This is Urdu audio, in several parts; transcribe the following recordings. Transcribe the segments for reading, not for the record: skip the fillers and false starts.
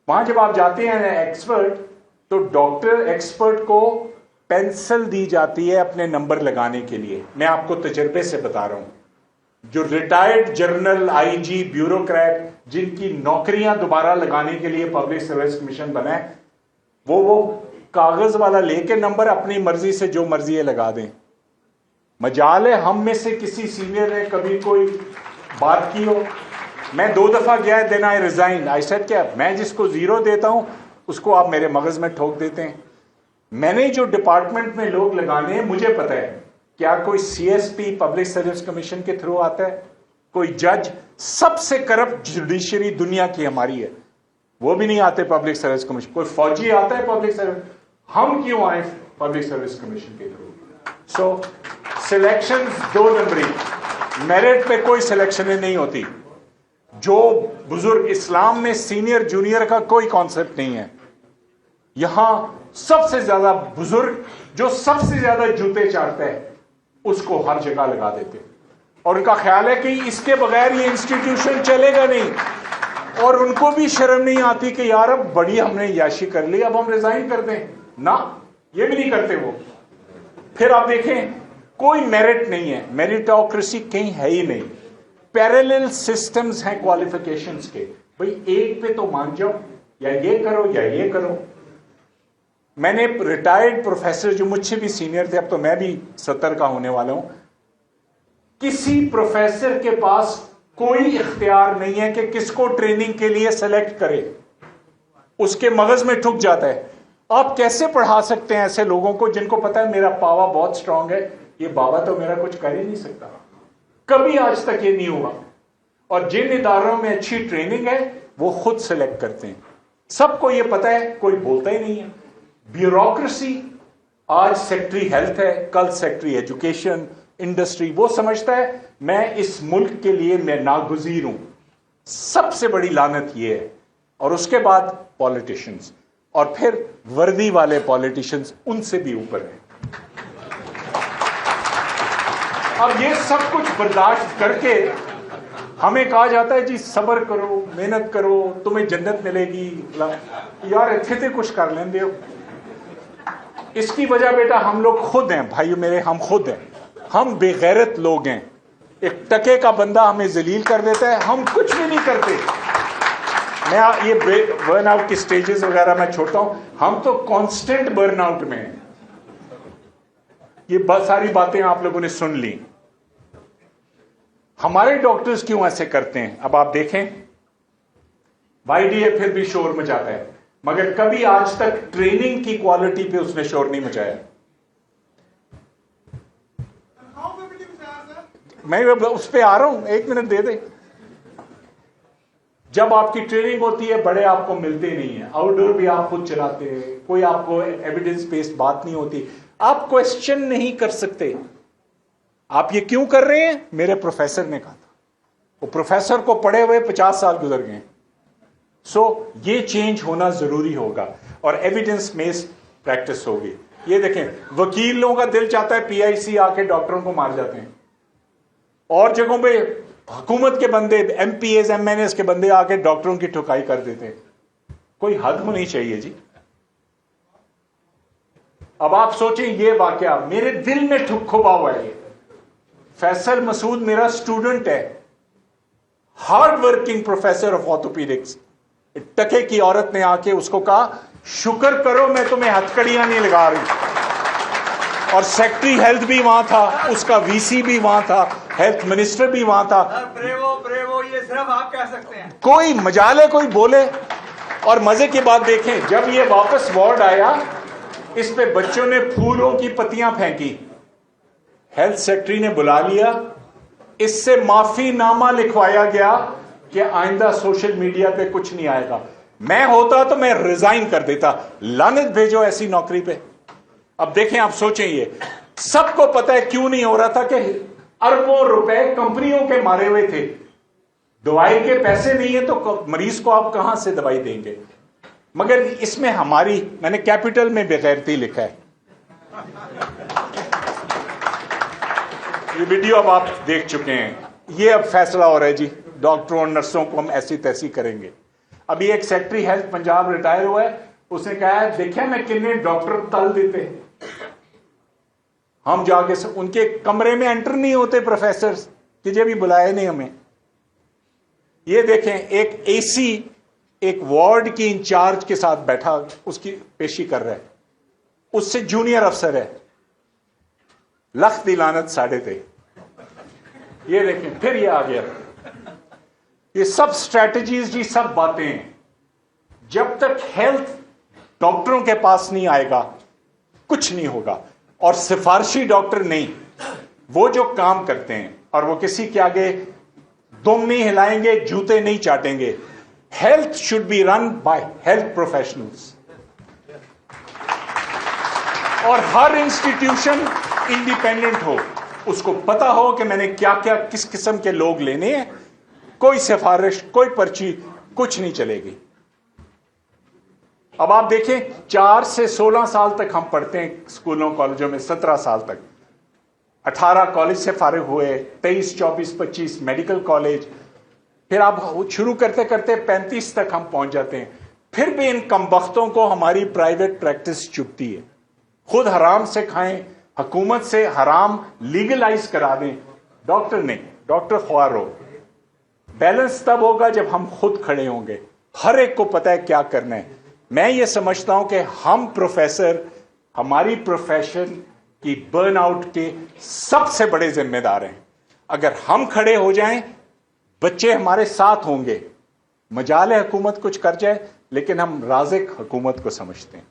وہاں جب آپ جاتے ہیں ایکسپرٹ تو ڈاکٹر ایکسپرٹ کو پینسل دی جاتی ہے اپنے نمبر لگانے کے لیے. میں آپ کو تجربے سے بتا رہا ہوں. جو retired general I G bureaucrat جن کی نوکریاں دوبارہ لگانے کے لیے پبلک سروس کمیشن بنا ہے, وہ کاغذ والا لے کے نمبر اپنی مرضی سے جو مرضی ہے لگا دیں. مجال ہے ہم میں سے کسی سینئر نے کبھی کوئی بات کی ہو. میں 2 دفعہ گیا, دین آئی ریزائن. آئی سیڈ کیا میں جس کو 0 دیتا ہوں اس کو آپ میرے مغز میں ٹھوک دیتے ہیں. میں نے جو ڈپارٹمنٹ میں لوگ لگانے ہیں مجھے پتا ہے. کیا کوئی C S P public service commission کے تھرو آتا ہے؟ کوئی جج؟ سب سے کرپٹ جوڈیشری دنیا کی ہماری ہے, وہ بھی نہیں آتے پبلک سروس کمیشن. کوئی فوجی آتا ہے پبلک سروس؟ ہم کیوں آئے پبلک سروس کمیشن کے تھرو؟ سو سلیکشن 2 نمبری, میرٹ پہ کوئی سلیکشن نہیں ہوتی. جو بزرگ اسلام میں سینئر جونیئر کا کوئی کانسیپٹ نہیں ہے. یہاں سب سے زیادہ بزرگ جو سب سے زیادہ جوتے چاٹتا ہے اس کو ہر جگہ لگا دیتے, اور ان کا خیال ہے کہ اس کے بغیر یہ انسٹیٹیوشن چلے گا نہیں. اور ان کو بھی شرم نہیں آتی کہ یار اب بڑی ہم نے یاشی کر لی, اب ہم ریزائن کر دیں. نہ, یہ بھی نہیں کرتے وہ. پھر آپ دیکھیں کوئی میرٹ نہیں ہے, میریٹوکریسی کہیں ہے ہی نہیں. پیرالل سسٹمز ہیں کوالیفیکیشنز کے. بھئی ایک پہ تو مان جاؤ, یا یہ کرو یا یہ کرو. میں نے ریٹائرڈ پروفیسر جو مجھ سے بھی سینئر تھے, اب تو میں بھی 70 کا ہونے والا ہوں, کسی پروفیسر کے پاس کوئی اختیار نہیں ہے کہ کس کو ٹریننگ کے لیے سلیکٹ کرے. اس کے مغز میں ٹھک جاتا ہے. آپ کیسے پڑھا سکتے ہیں ایسے لوگوں کو جن کو پتا ہے میرا پاوا بہت سٹرونگ ہے, یہ بابا تو میرا کچھ کر ہی نہیں سکتا. کبھی آج تک یہ نہیں ہوا. اور جن اداروں میں اچھی ٹریننگ ہے وہ خود سلیکٹ کرتے ہیں. سب کو یہ پتا ہے, کوئی بولتا ہی نہیں ہے. بیوروکریسی, آج سیکٹری ہیلتھ ہے, کل سیکٹری ایجوکیشن, انڈسٹری, وہ سمجھتا ہے میں اس ملک کے لیے میں ناگزیر ہوں. سب سے بڑی لعنت یہ ہے. اور اس کے بعد پالیٹیشنز, اور پھر وردی والے پالیٹیشنز ان سے بھی اوپر ہیں. اب یہ سب کچھ برداشت کر کے ہمیں کہا جاتا ہے جی صبر کرو, محنت کرو, تمہیں جنت ملے گی. یار اتنے تھے کچھ کر لیں دے. اس کی وجہ بیٹا ہم لوگ خود ہیں بھائیو میرے, ہم خود ہیں. ہم بے غیرت لوگ ہیں. ایک ٹکے کا بندہ ہمیں ذلیل کر دیتا ہے, ہم کچھ بھی نہیں کرتے. میں یہ برن آؤٹ کی سٹیجز وغیرہ میں چھوڑتا ہوں, ہم تو کانسٹنٹ برن آؤٹ میں ہیں. یہ ساری باتیں آپ لوگوں نے سن لی. ہمارے ڈاکٹرز کیوں ایسے کرتے ہیں؟ اب آپ دیکھیں, وائی ڈی اے پھر بھی شور مچاتا ہے, مگر کبھی آج تک ٹریننگ کی کوالٹی پہ اس نے شور نہیں مچایا. میں اس پہ آ رہا ہوں, 1 منٹ دے دیں. جب آپ کی ٹریننگ ہوتی ہے بڑے آپ کو ملتے نہیں ہیں, آؤٹ ڈور بھی آپ خود چلاتے ہیں, کوئی آپ کو ایویڈنس بیسڈ بات نہیں ہوتی, آپ کوشچن نہیں کر سکتے. آپ یہ کیوں کر رہے ہیں؟ میرے پروفیسر نے کہا تھا. وہ پروفیسر کو پڑھے ہوئے 50 سال گزر گئے. سو یہ چینج ہونا ضروری ہوگا اور ایویڈنس بیسڈ پریکٹس ہوگی. یہ دیکھیں, وکیل لوگوں کا دل چاہتا ہے پی آئی سی آ کے ڈاکٹروں کو مار جاتے ہیں, اور جگہوں پہ حکومت کے بندے, M Ps, M N As بندے آ کے ڈاکٹروں کی ٹھکائی کر دیتے ہیں. کوئی حد ہونی چاہیے جی. اب آپ سوچیں, یہ واقعہ میرے دل میں کھپا ہوا ہے. فیصل مسعود میرا اسٹوڈنٹ ہے, hard working professor of orthopaedics. ٹکے کی عورت نے آ کے اس کو کہا شکر کرو میں تمہیں ہتھکڑیاں نہیں لگا رہی. اور سیکٹری ہیلتھ بھی وہاں تھا, اس کا وی سی بھی وہاں تھا, ہیلتھ منسٹر بھی وہاں تھا. بریوو یہ صرف آپ کہہ سکتے ہیں. کوئی مجال ہے کوئی بولے. اور مزے کی بات دیکھیں, جب یہ واپس وارڈ آیا اس پہ بچوں نے پھولوں کی پتیاں پھینکی. ہیلتھ سیکٹری نے بلا لیا, اس سے معافی نامہ لکھوایا گیا کہ آئندہ سوشل میڈیا پہ کچھ نہیں آئے گا. میں ہوتا تو میں ریزائن کر دیتا. لعنت بھیجو ایسی نوکری پہ. اب دیکھیں, آپ سوچیں, یہ سب کو پتا ہے کیوں نہیں ہو رہا تھا کہ اربوں روپے کمپنیوں کے مارے ہوئے تھے. دوائی کے پیسے نہیں ہیں تو مریض کو آپ کہاں سے دوائی دیں گے؟ مگر اس میں ہماری, میں نے کیپٹل میں بغیرتی لکھا ہے. یہ ویڈیو اب آپ دیکھ چکے ہیں. یہ اب فیصلہ ہو رہا ہے جی, ڈاکٹروں اور نرسوں کو ہم ایسی تیسی کریں گے. ابھی ایک سیکٹری ہیلتھ پنجاب ریٹائر ہوا ہے, اس نے کہا ہے دیکھیں میں کتنے ڈاکٹر تل دیتے ہیں, ہم جا کے ان کے کمرے میں انٹر نہیں ہوتے پروفیسر کہ جب بھی بلائے نہیں ہمیں. یہ دیکھیں ایک اے سی ایک وارڈ کی انچارج کے ساتھ بیٹھا اس کی پیشی کر رہا ہے, اس سے جونیئر افسر ہے, لخت دی لعنت ساڑھے تھے. یہ دیکھیں پھر یہ آ گیا. یہ سب سٹریٹجیز جی, سب باتیں ہیں. جب تک ہیلتھ ڈاکٹروں کے پاس نہیں آئے گا کچھ نہیں ہوگا. اور سفارشی ڈاکٹر نہیں, وہ جو کام کرتے ہیں اور وہ کسی کے آگے دم نہیں ہلائیں گے, جوتے نہیں چاٹیں گے. Health should be run by health professionals, اور ہر انسٹیٹیوشن انڈیپینڈنٹ ہو, اس کو پتا ہو کہ میں نے کیا کیا کس قسم کے لوگ لینے ہیں. کوئی سفارش, کوئی پرچی, کچھ نہیں چلے گی. اب آپ دیکھیں 4 سے 16 سال تک ہم پڑھتے ہیں اسکولوں کالجوں میں, 17 سال تک, 18 کالج سے فارغ ہوئے, 23 24 25 میڈیکل کالج, پھر آپ شروع کرتے کرتے 35 تک ہم پہنچ جاتے ہیں. پھر بھی ان کمبختوں کو ہماری پرائیویٹ پریکٹس چبھتی ہے. خود حرام سے کھائیں, حکومت سے حرام لیگلائز کرا دیں, ڈاکٹر نہیں, ڈاکٹر خوار ہو. بیلنس تب ہوگا جب ہم خود کھڑے ہوں گے, ہر ایک کو پتا ہے کیا کرنا ہے. میں یہ سمجھتا ہوں کہ ہم پروفیسر ہماری پروفیشن کی برن آؤٹ کے سب سے بڑے ذمہ دار ہیں. اگر ہم کھڑے ہو جائیں بچے ہمارے ساتھ ہوں گے. مجال ہے حکومت کچھ کر جائے, لیکن ہم رازق حکومت کو سمجھتے ہیں.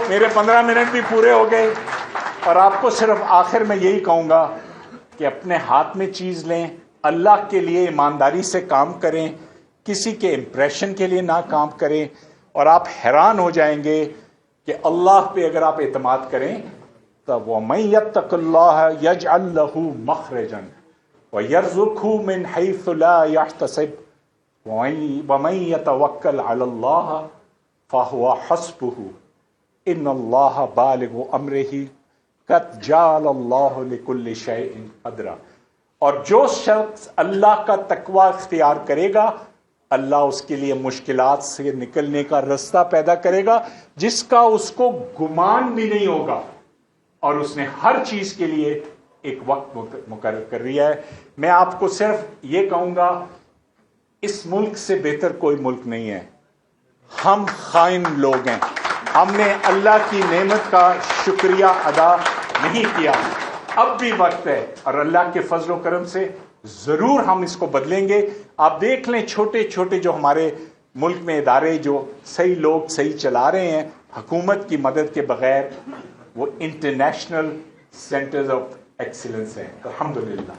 میرے 15 منٹ بھی پورے ہو گئے, اور آپ کو صرف آخر میں یہی کہوں گا کہ اپنے ہاتھ میں چیز لیں, اللہ کے لیے ایمانداری سے کام کریں, کسی کے امپریشن کے لیے نہ کام کریں. اور آپ حیران ہو جائیں گے کہ اللہ پہ اگر آپ اعتماد کریں تو وَمَن يَتَّقِ اللَّهَ يَجْعَل لَّهُ مَخْرَجًا وَيَرْزُقْهُ مِنْ حَيْثُ لَا يَحْتَسِبُ وَمَن يَتَوَكَّلْ عَلَى اللَّهِ فَهُوَ حَسْبُهُ إِنَّ اللَّهَ بَالِغُ أَمْرِهِ قَدْ جَعَلَ اللَّهُ لِكُلِّ شَيْءٍ قَدْرًا. اور جو شخص اللہ کا تقوی اختیار کرے گا, اللہ اس کے لیے مشکلات سے نکلنے کا راستہ پیدا کرے گا جس کا اس کو گمان بھی نہیں ہوگا, اور اس نے ہر چیز کے لیے ایک وقت مقرر کر دیا ہے. میں آپ کو صرف یہ کہوں گا, اس ملک سے بہتر کوئی ملک نہیں ہے. ہم خائن لوگ ہیں, ہم نے اللہ کی نعمت کا شکریہ ادا نہیں کیا. اب بھی وقت ہے, اور اللہ کے فضل و کرم سے ضرور ہم اس کو بدلیں گے. آپ دیکھ لیں چھوٹے چھوٹے جو ہمارے ملک میں ادارے جو صحیح لوگ صحیح چلا رہے ہیں حکومت کی مدد کے بغیر, وہ انٹرنیشنل سینٹرز آف ایکسیلنس ہیں. الحمدللہ.